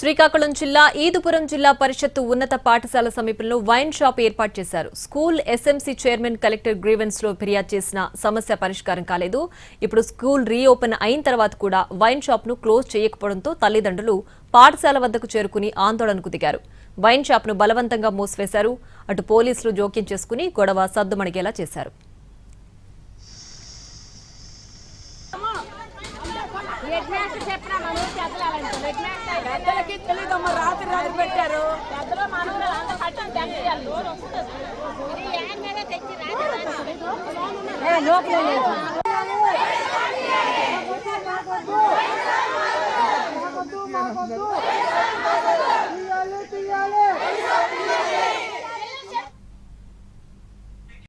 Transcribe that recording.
శ్రీకాకుళం జిల్లా ఈదుపురం జిల్లా పరిషత్తు ఉన్నత పాఠశాల సమీపంలో వైన్ షాప్ ఏర్పాటు చేశారు. School SMC chairman collector grievance లో ఫిర్యాదు చేసిన సమస్య పరిష్కారం కాలేదు. ఇప్పుడు స్కూల్ రీఓపెన్ అయిన తర్వాత కూడా వైన్ షాప్ ను క్లోజ్ చేయకపోవడంతో తల్లిదండ్రులు పాఠశాల వద్దకు చేరుకుని ఆందోళనకు దిగారు. వైన్ షాప్ ను బలవంతంగా మూసివేశారు. అటు పోలీసులు జోక్యం చేసుకుని గొడవ సద్దుమణిగేలా చేశారు. లోపల